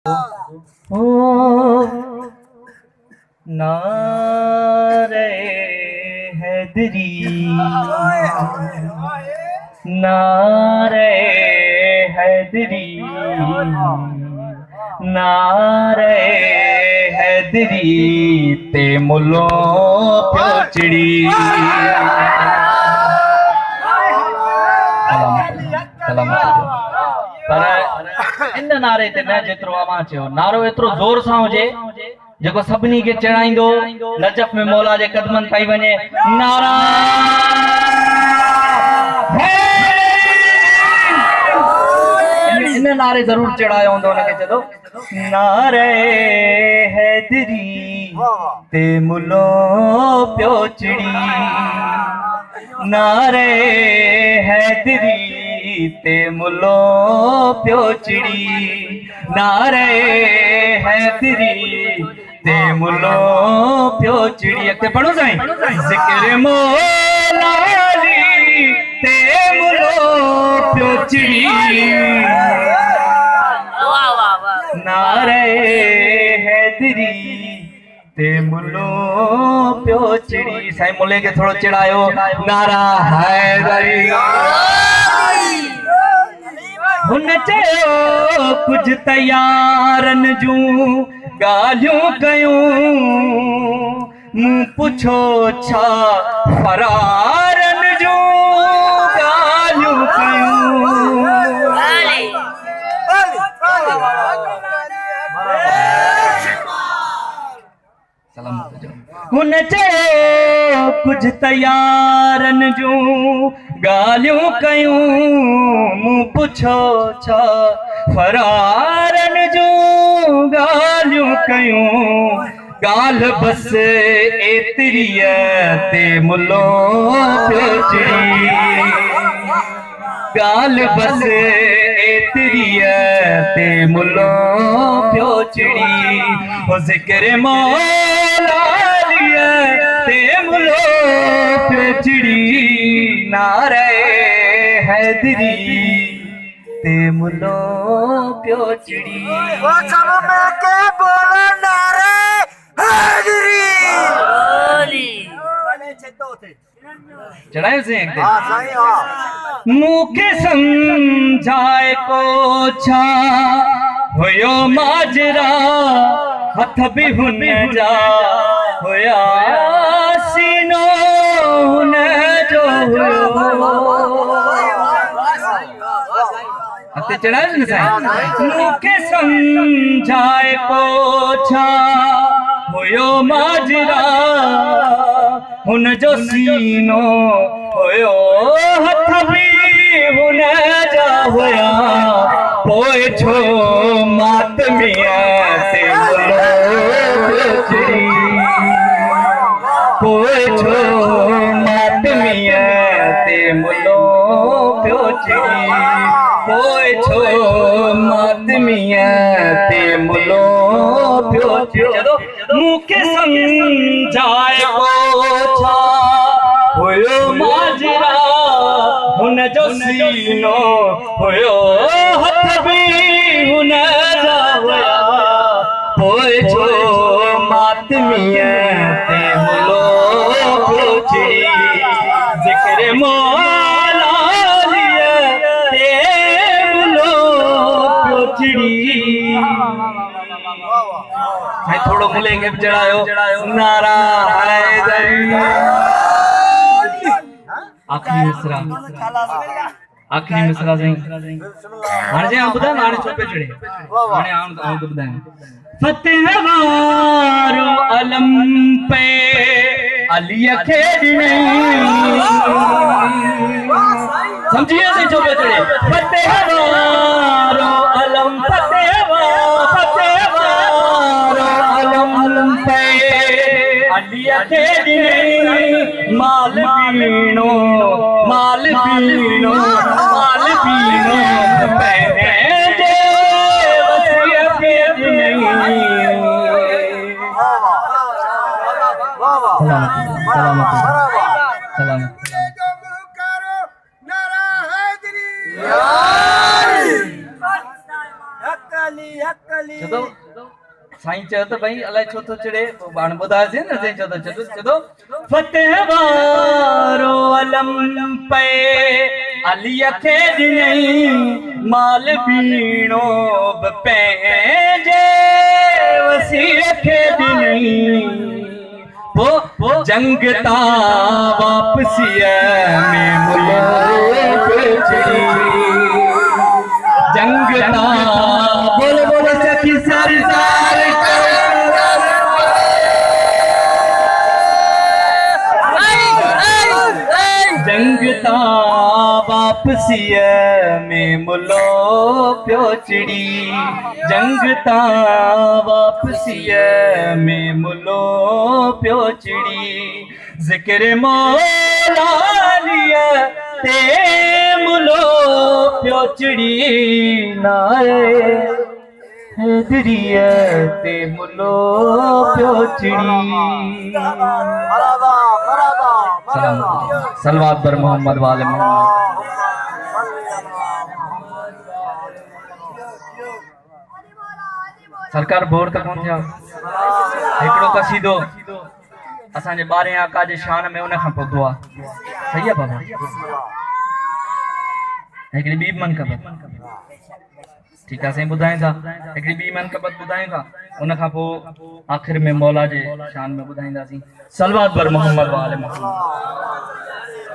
ओ नारे हैदरी नारे हैदरी नारे हैदरी ते मुलो प्योचड़ी पर इन नारे ते न जेतिरो अवां चयो नारो एतिरो ज़ोर सां हुजे जेको सभिनी खे चिणाईंदो नजफ़ में मौला जे कदमनि ताईं वञे नारा इन नारे ज़रूर चिड़ायो हूंदो हुनखे चयो नारे हैदरी ते मुलो पियो चिड़ी नारे हैदरी ते मुलो पियो चिड़ी नारे हैदरी ते मुलो पियो चिड़ी अॻिते पढ़ो साईं ज़िक्र मौला ते मुलो पियो चिड़ी नारे हैदरी ते मुलो पियो चिड़ी साईं मुले के थोड़ो चिड़ायो नारा हैदरी हुन चयो कुछ तैयारन जूं गालियूं कयूं मूं पुछो छा फरारन जूं गालियूं कयूं हुन चयो कुछ तैयारन जूं गालियूं कयूं मूं पुछो छा फरारन जूं गालियूं कयूं गाल बस एतिरीअ ते मुलो पियो चिड़ी गाल बस एतिरीअ ते मुलो पियो चिड़ी हो ज़िक्र मौला ते मुलो पियो चिड़ी नारे हैदरी ते मुलो पियो चिड़ी चढ़ायो से मूंखे समझाए को छा हुयो माजरा हथ भी हुन जा हुया सीनो हुन जो हथे चढ़ायो न साईं मूंखे समझाए को छा हुयो माजरा हुन जो सीनो हुयो हथ भी हुन जा हुया पोइ छो मातमीअ ते मुलो पियो चिड़ी पोइ छो मातमीअ ते मुलो पियो चिड़ी पोइ छो मातमीअ ते मुलो पियो चिड़ी मूंखे समझाए को छा हुयो माजरा हुन जो सीनो हुयो हथ भी हुन जा हुया पोइ छो मातमीअ ते मुलो पियो चिड़ी ज़िक्र मौला ते मुलो पियो चिड़ी साईं थोड़ो मुले के चढ़ायो नारा हैदरी आखिरी मिसरा साईं हाणे जे ॿुधायो हाणे छो पे चढ़े हाणे आऊं तो ॿुधायां फतेह वारो अलम पे अलीअ खे ॾिनई समझिए से छो पे चढ़े फतेह वारो अलम फतेह अलिया खे ॾिनई माल पीनो पंहिंजे वसीअ खे ॾिनई चलो साईं चयो त भई अलाए छो थो चिड़े हाणे ॿुधायोसीं न साईं चयो चलो फतेह वारो अलम पे अलीअ खे ॾिनई माल बीणो बि पंहिंजे वसीर खे ॾिनई पो जंग ता वापसीअ में मुल्क चढ़ी जंग ता बोलो बोलो सखी सरदार जंग ता वापसीअ में मुलो पियो चिड़ी जंग ता वापसीअ में मुलो पियो चिड़ी ज़िक्र मौलालीअ ते मुलो पियो चिड़ी नाए हैदरीअ ते मुलो पियो चिड़ी सलवात पर मोहम्मद वाले मोहम्मद सरकार बोर तक कोन थिया हिकिड़ो कसीदो असांजे 12 आका जे शान में उन खां पहुतो आहे सही आहे बाबा हिकिड़ी ॿी मनक़बत ठीकु आहे साईं ॿुधायूं था हिकिड़ी ॿी मनक़बत ॿुधायूं था उन खां पोइ आख़िर में मौला जे शान में ॿुधाईंदासीं सलवात पर मोहम्मद वाले मोहम्मद